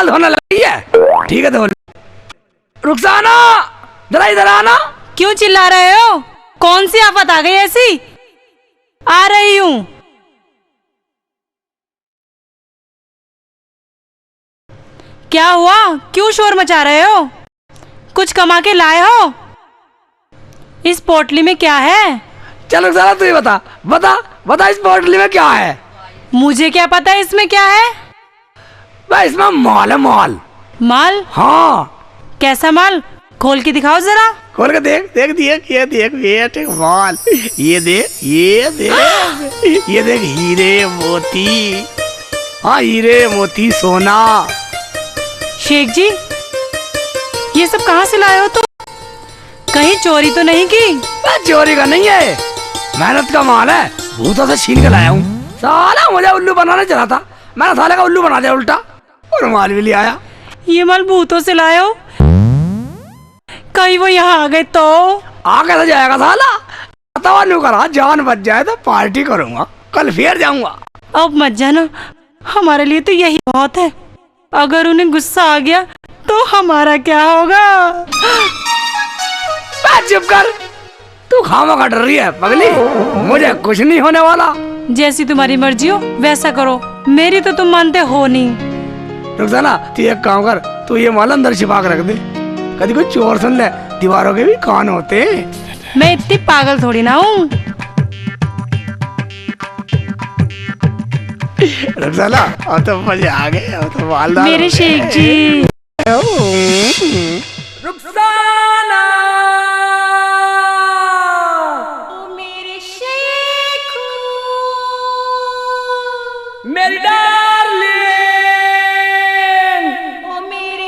बाल धोने लगी है। ठीक है तो रुखसाना जरा इधर आना। क्यों चिल्ला रहे हो? कौन सी आफत आ गई ऐसी? आ रही हूँ। क्या हुआ? क्यों शोर मचा रहे हो? कुछ कमा के लाए हो? इस पोटली में क्या है? चलो रुखसाना तू ही बता बता बता इस पोटली में क्या है? मुझे क्या पता है इसमें क्या है? भाई इसमें माल है माल। माल? हाँ। कैसा माल? खोल के दिखाओ जरा। खोल के देख देख देख ये देख बेटे माल। ये देख ये देख ये देख हीरे मोती। हाँ हीरे मोती सोना। शेख जी ये सब कहाँ से लाए हो तुम? कहीं चोरी तो नहीं की? चोरी का नहीं है, मेहनत का माल है। भूतों से छीन के लाया हूँ। साला मुझे उल्लू बनाने चला था, मैंने साले का उल्लू बना दिया उल्टा और माल भी ले आया। ये माल भूतों से लाए हो? कहीं वो यहाँ आ गए तो? आ कैसे जाएगा साला? तवालू करा, जान बच जाए तो पार्टी करूंगा, कल फिर जाऊंगा। अब मत जाना, हमारे लिए तो यही बहुत है। अगर उन्हें गुस्सा आ गया तो हमारा क्या होगा? चुप कर, तू खामखा डर रही है पगली, मुझे कुछ नहीं होने वाला। जैसी तुम्हारी मर्जी हो वैसा करो, मेरी तो तुम मानते हो नहीं। रुखसाना तू एक काम कर, तू ये माल अंदर छिपा के रख दे, कभी कोई चोर सुन ले, दीवारों के भी कान होते। मैं इतनी पागल थोड़ी ना हूँ। रुखसाना अब तो मजे आ गए, अब तो मालदार मेरे शेख जी। रुखसाना मेरे शेख, मेरी डार्लिंग, ओ मेरे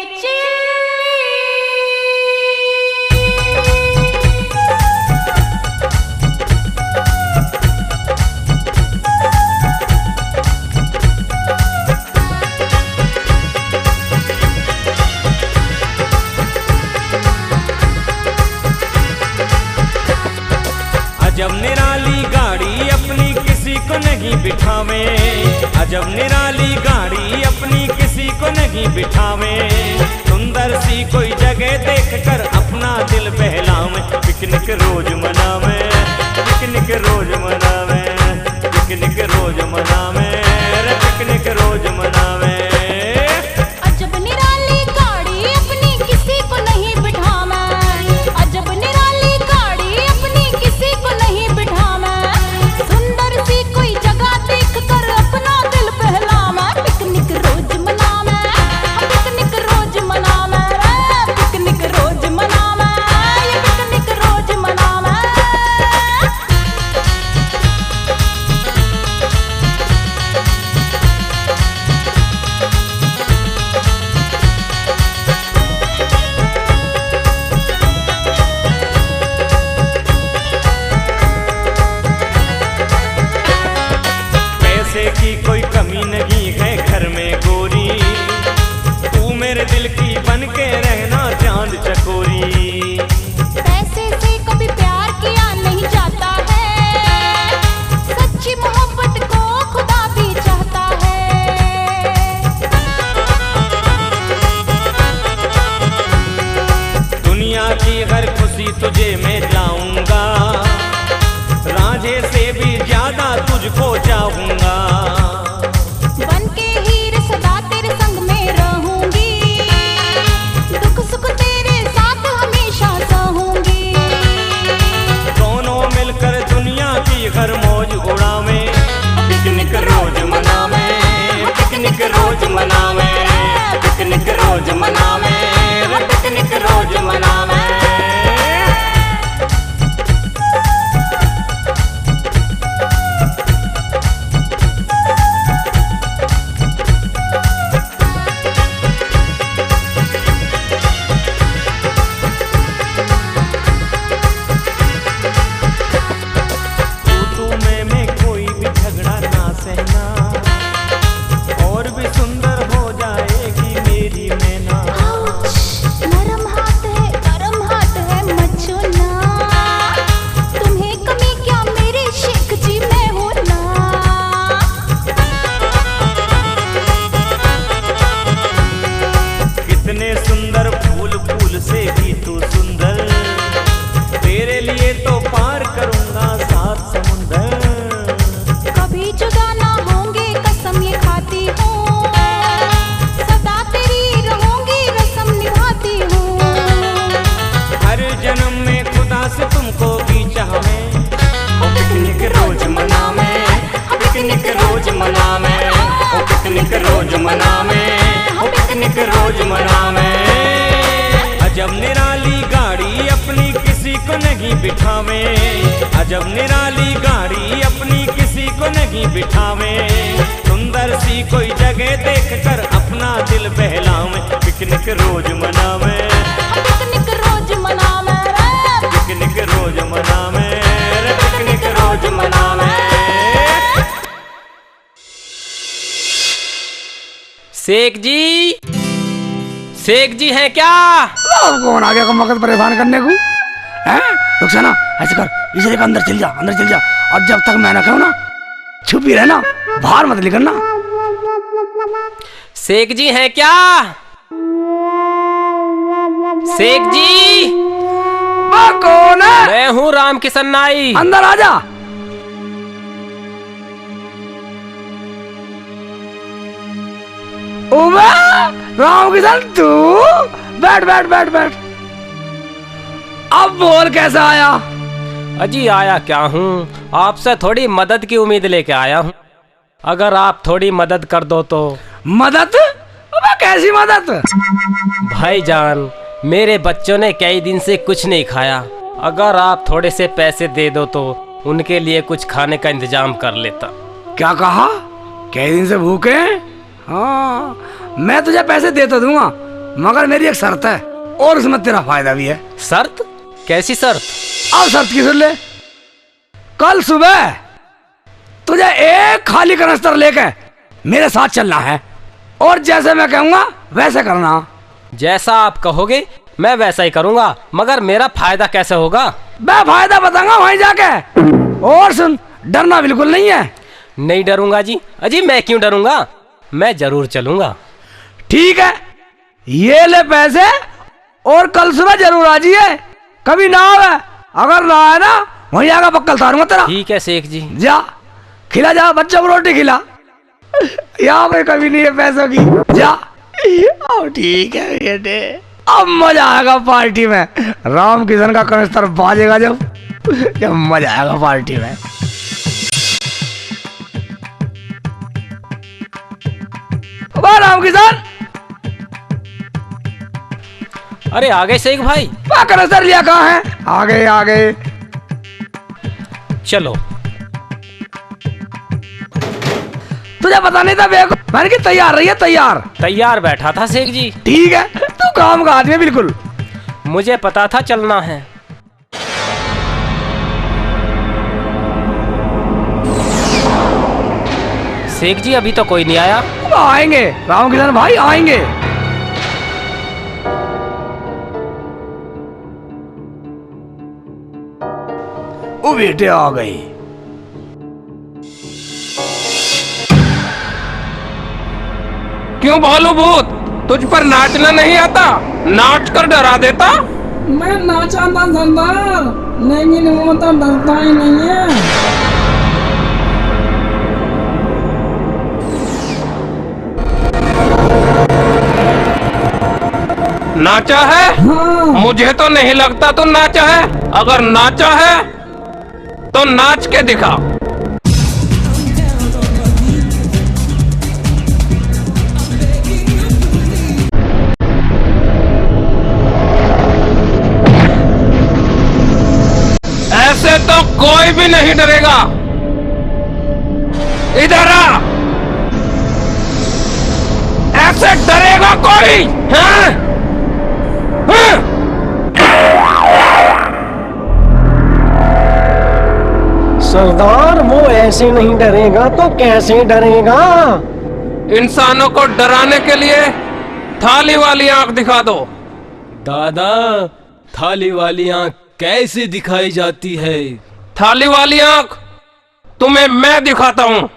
अजब निराली गाड़ी अपनी किसी को नहीं बिठावे, अजब निराली गाड़ी अपनी किसी को नहीं बिठावे। सुंदर सी कोई जगह देखकर अपना दिल बहलावे, पिकनिक रोज मनावे, पिकनिक रोज मनावे, पिकनिक रोज मनावे, पिकनिक रोज मनावे। अजब निराली गाड़ी अपनी किसी को नहीं बिठावे, अजब निराली गाड़ी अपनी किसी को नहीं बिठावे। सुंदर सी कोई जगह देखकर अपना दिल बहलावे, पिकनिक रोज मनावे, पिकनिक रोज मनावे, पिकनिक रोज मनावे, ये पिकनिक रोज मनावे। पैसे की कोई कमी नहीं है घर में गोरी, तू मेरे दिल की बन के रहना चांद चकोरी। पैसे से कभी प्यार किया नहीं जाता है, सच्ची मोहब्बत को खुदा भी चाहता है। दुनिया की हर खुशी तुझे मैं लाऊंगा, राजे से भी ज्यादा तुझको चाहूंगा। बन के हीर सदा तेरे संग में रहूंगी, दुख सुख तेरे साथ हमेशा सहूंगी। दोनों मिलकर दुनिया की हर मौज उड़ावे, पिकनिक रोज मनावे, पिकनिक रोज मनावे, पिकनिक रोज मनावे, पिकनिक रोज मनावे। नहीं बिठावे। अजब निराली गाड़ी अपनी किसी को नहीं बिठावे। सुंदर सी कोई जगह देखकर अपना दिल बहलावे। पिकनिक रोज मनावे, पिकनिक रोज मनावे रे, पिकनिक रोज मनावे रे, पिकनिक रोज मनावे। शेख जी हैं क्या? अब कौन आ गया कम वक्त परेशान करने को? हैं? रुखसाना ऐसे कर, इसे लेकर अंदर चल जा, अंदर चल जा। और जब तक मैं ना कहूँ ना, छुप ही रहना, बाहर मत निकलना। शेख जी हैं क्या? शेख जी, वो कौन है? मैं हूँ राम किशन नाई। अंदर आ जा। राम किशन तू बैठ बैठ बैठ बैठ। अब बोल कैसा आया? अजी आया क्या हूँ, आपसे थोड़ी मदद की उम्मीद लेके आया हूँ। अगर आप थोड़ी मदद कर दो तो। मदद? अबे कैसी मदद? भाईजान, मेरे बच्चों ने कई दिन से कुछ नहीं खाया। अगर आप थोड़े से पैसे दे दो तो उनके लिए कुछ खाने का इंतजाम कर लेता। क्या कहा? कई दिन से भूखे हैं? हाँ, मैं तुझे पैसे दे तो दूंगा, मगर मेरी एक शर्त है, और उसमें तेरा फायदा भी है। शर्त? कैसी शर्त? अब शर्त की सुन ले। कल सुबह तुझे एक खाली कनस्तर लेके मेरे साथ चलना है, और जैसे मैं कहूंगा वैसे करना। जैसा आप कहोगे मैं वैसा ही करूंगा, मगर मेरा फायदा कैसे होगा? मैं फायदा बताऊंगा वहीं जाके। और सुन, डरना बिल्कुल नहीं है। नहीं डरूंगा जी। अजी मैं क्यों डरूंगा, मैं जरूर चलूंगा। ठीक है, ये ले पैसे, और कल सुबह जरूर आ जाइए। कभी ना आवे, अगर ना आए ना वहीं जाकर बक्कल तारूंगा तेरा। ठीक है शेख जी। जा खिला, जा बच्चों को रोटी खिला। यहाँ पे कभी नहीं है पैसों की। जा। ठीक है बेटे, अब मजा आएगा पार्टी में। राम किशन का कनस्तर बाजेगा जब मजा आएगा पार्टी में। राम किशन, अरे आ गए शेख भाई। कनस्तर लिया कहाँ है? आ गए आ गए। चलो। तुझे पता नहीं था बेको, मैंने कि तैयार रही है। तैयार तैयार बैठा था शेख जी। ठीक है, तू काम का आदमी है बिल्कुल। मुझे पता था चलना है। शेख जी अभी तो कोई नहीं आया। आएंगे राम किशन भाई, आएंगे। ओ बेटे आ गई। क्यों भालू भूत, तुझ पर नाचना नहीं आता? नाच कर डरा देता। मैं नाचा था सरदार, लेकिन वो तो डरता ही नहीं है। नाचा है? हाँ। मुझे तो नहीं लगता तू नाचा है। अगर नाचा है तो नाच के दिखा। ऐसे तो कोई भी नहीं डरेगा। इधर आ। ऐसे डरेगा कोई? हाँ? सरदार, वो ऐसे नहीं डरेगा तो कैसे डरेगा? इंसानों को डराने के लिए थाली वाली आंख दिखा दो। दादा, थाली वाली आंख कैसे दिखाई जाती है? थाली वाली आंख तुम्हें मैं दिखाता हूं।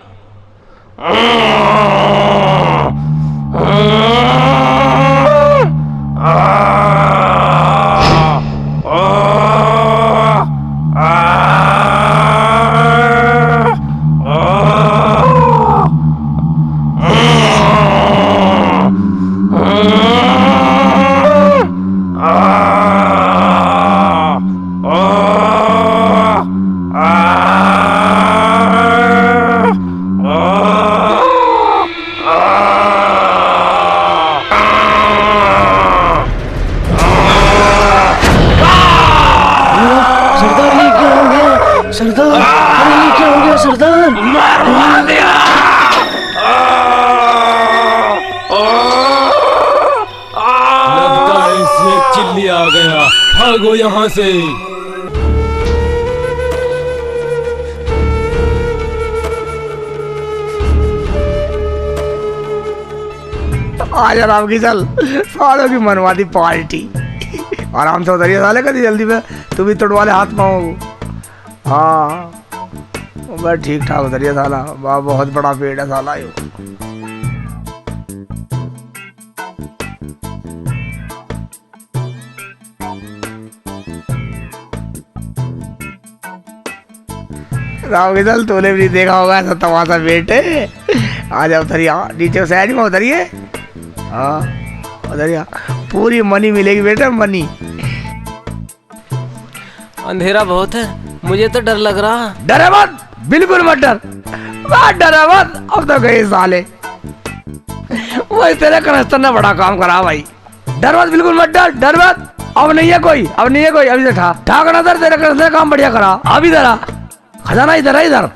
सरदार। मरवा दिया। लगता है शेख चिल्ली आ गया, भागो यहाँ से। आजा राम की चल, सालों की मनवा दी पार्टी। आराम से उतरिए साले, कभी जल्दी में तू भी तोड़ वाले हाथ पाओ। हाँ बस ठीक ठाक उतरिए साला, वाह बहुत बड़ा पेड़ है साला यो। राम की चल, तूने भी नहीं देखा होगा ऐसा तमाशा बेटे। आजा उतरिए, नीचे साइड में उतरिए। हाँ उतरिए, पूरी मनी मिलेगी बेटा, मनी। अंधेरा बहुत है, मुझे तो डर लग रहा। डरे मत, बिल्कुल मत डर, डरे मत। अब तो गए साले, वही तेरे कनस्तर ने बड़ा काम करा भाई। डर मत, बिल्कुल मत डर, डर मत। अब नहीं है कोई, अब नहीं है कोई, अभी से ठा करना दर, तेरे कनस्तर ने काम बढ़िया करा। अब इधर आ, खजाना इधर है, इधर।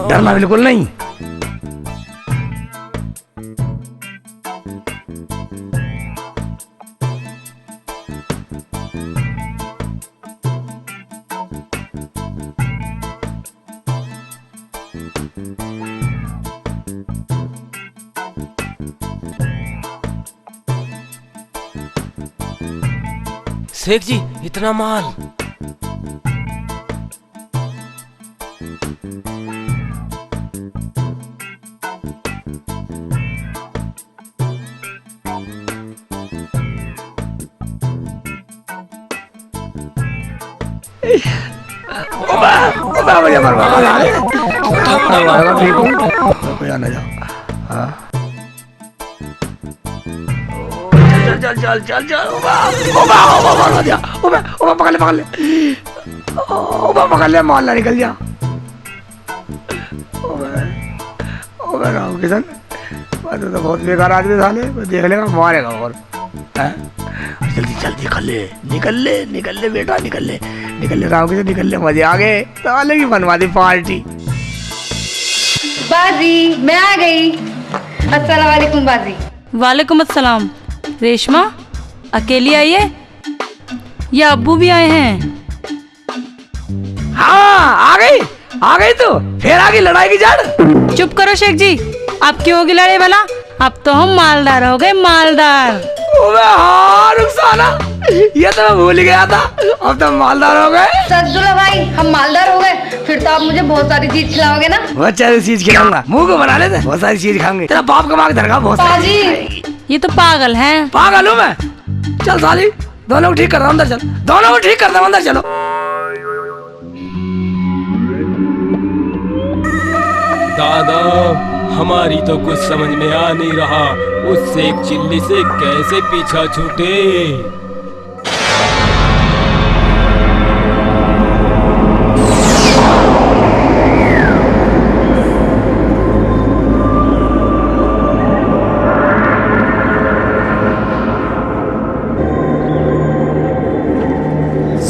डरना बिल्कुल नहीं। शेख जी, इतना माल। चल चल चल चल, पकड़ ले, पकड़ ले, पकड़ ले, माल ना निकल जा। राम किशन, तो बहुत बेकार आदमी साले, देख लेगा मारेगा। और जल्दी जल्दी निकल ले, निकल ले, निकल ले बेटा, निकल ले, निकल ले राम किशन, निकल ले, मजे आ गए। साले की बनवा दी पार्टी। बाजी मैं आ गई। अस्सलाम वालेकुम बाजी। वालेकुम अस्सलाम। रेशमा अकेली आई है या अब्बू भी आए हैं? हाँ आ गई तो फिर आ गई लड़ाई की जड़। चुप करो शेख जी, आप क्यों होगी लड़ाई वाला? अब तो हम मालदार हो गए, मालदार। हाँ रुखसाना, ये तो मैं भूल गया था, अब तो मालदार हो गए। सज्जुला भाई, हम मालदार हो गए, फिर तो आप मुझे बहुत सारी चीज खिलाओगे ना? बहुत सारी चीज खिलाऊंगा, मुंह को बना लेते, बहुत सारी चीज खाएंगे। तेरा बाप का मांग धरगा बहुत सारी। ये तो पागल हैं। पागल हूँ मैं? चल साली, दोनों को ठीक कर रहा हूँ, अंदर चल, दोनों को ठीक कर रहा हूँ, अंदर चलो। दादा, हमारी तो कुछ समझ में आ नहीं रहा, उस शेख चिल्ली से कैसे पीछा छूटे।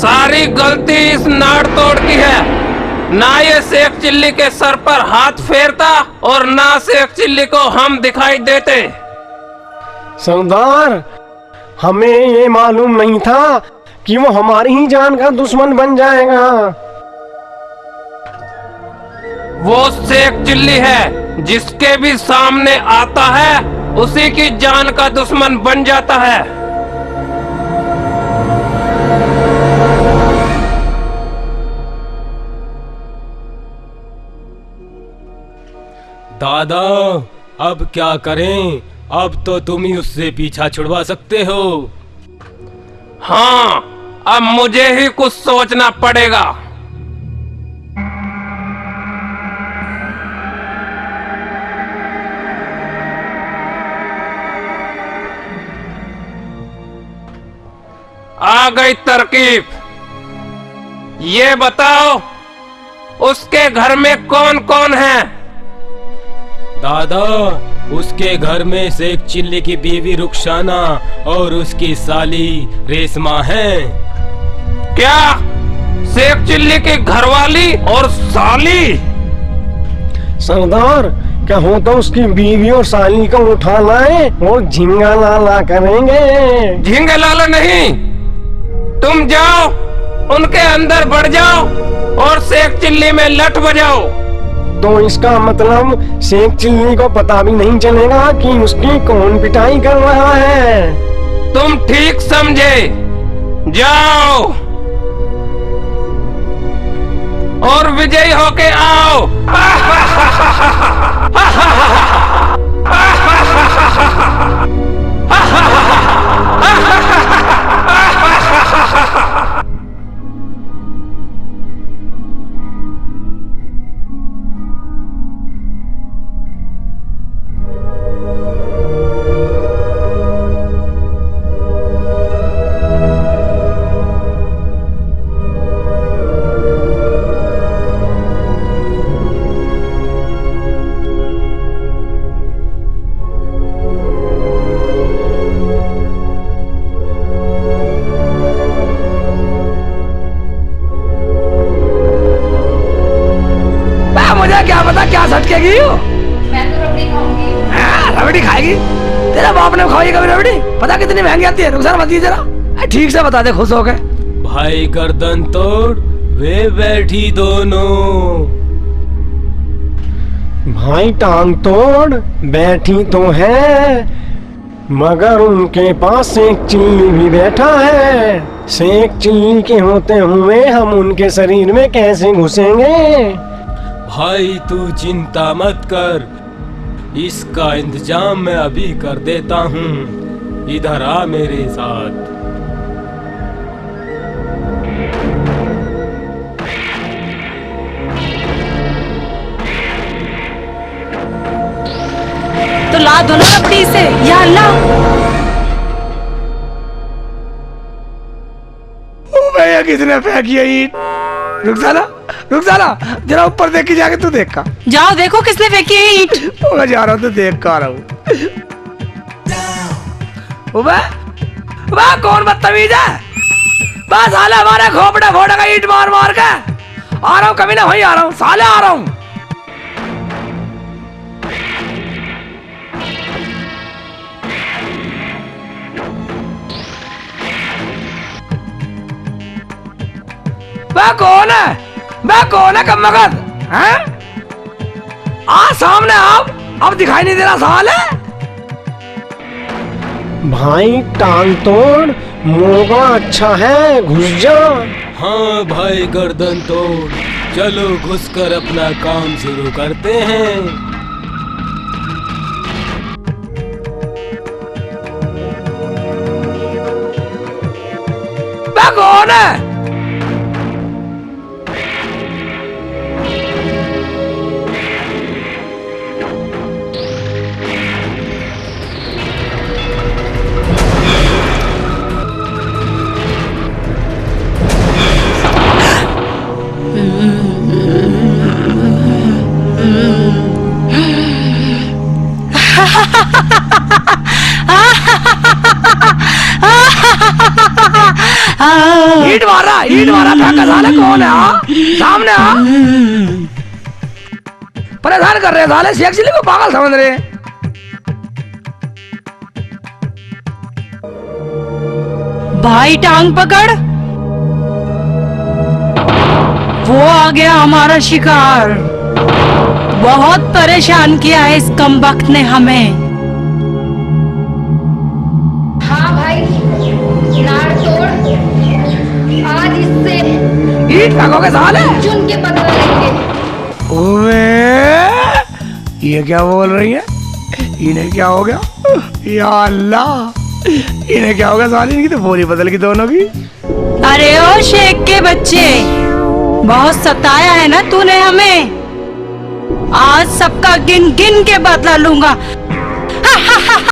सारी गलती इस नाड़ तोड़ की है। ना ये शेख चिल्ली के सर पर हाथ फेरता और ना शेख चिल्ली को हम दिखाई देते। सरदार, हमें ये मालूम नहीं था कि वो हमारी ही जान का दुश्मन बन जाएगा। वो शेख चिल्ली है, जिसके भी सामने आता है उसी की जान का दुश्मन बन जाता है। दादा, अब क्या करें? अब तो तुम ही उससे पीछा छुड़वा सकते हो। हाँ, अब मुझे ही कुछ सोचना पड़ेगा। आ गई तरकीब। ये बताओ, उसके घर में कौन कौन है? दादा, उसके घर में शेख चिल्ली की बीवी रुखसाना और उसकी साली रेशमा है। क्या शेख चिल्ली की घरवाली और साली? सरदार, क्या हो तो उसकी बीवी और साली को उठा लाए और झिंगा लाला करेंगे। झिंगे लाला नहीं, तुम जाओ उनके अंदर बढ़ जाओ और शेख चिल्ली में लठ बजाओ। तो इसका मतलब शेख चिल्ली को पता भी नहीं चलेगा कि उसकी कौन पिटाई कर रहा है। तुम ठीक समझे, जाओ और विजयी होके आओ। मुझे क्या पता क्या सटकेगी हो। मैं तो रबड़ी खाऊंगी। रबड़ी खाएगी? तेरा बाप ने खाई कभी रबड़ी? पता कितनी महंगी आती है? रुखसार मत जरा, ठीक से बता दे खुश हो गए। भाई गर्दन तोड़, वे बैठी दोनों। भाई टांग तोड़ बैठी तो है, मगर उनके पास शेख चिल्ली भी बैठा है। शेख चिल्ली के होते हुए हम उनके शरीर में कैसे घुसेंगे? भाई तू चिंता मत कर, इसका इंतजाम मैं अभी कर देता हूँ। इधर आ मेरे साथ। तो ला दो ना रबड़ी से, या अल्लाह। ओ भैया, किसने फेंकी है ईंट? रुखसाना जरा ऊपर देख के जाके तू देख का। जाओ देखो किसने फेंकी है ईंट। मैं जा रहा हूँ तो देख का आ रहा हूँ। कौन बदतमीज है? बस साले हमारे खोपड़े फोड़ेगा ईंट मार मार के। आ रहा हूँ, कभी ना वहीं आ रहा हूँ साले, आ रहा हूँ। मैं कौन है कम्मगत? हैं? आ सामने आप, अब दिखाई नहीं दे रहा साले। भाई टांग तोड़, मौका अच्छा है, घुस जा। हाँ भाई गर्दन तोड़, चलो घुसकर अपना काम शुरू करते हैं। मैं कौन है? ईट मारा फेंका साले, कौन है? सामने आ। परेशान कर रहे साले, शेख चिल्ली को पागल समझ रहे। भाई टांग पकड़, वो आ गया हमारा शिकार। बहुत परेशान किया है इस कमबख्त ने हमें। हाँ भाई, नाड़ तोड़, आज इससे ईट फेंकोगे साले? चुन के बदला लेंगे। ओए, ये क्या बोल रही है? इन्हें क्या हो गया? या अल्लाह, इन्हें क्या हो गया साले? इनकी तो बोली बदल गई दोनों की। अरे ओ शेख के बच्चे, बहुत सताया है ना तूने हमें। आज सबका गिन गिन के बदला लूंगा।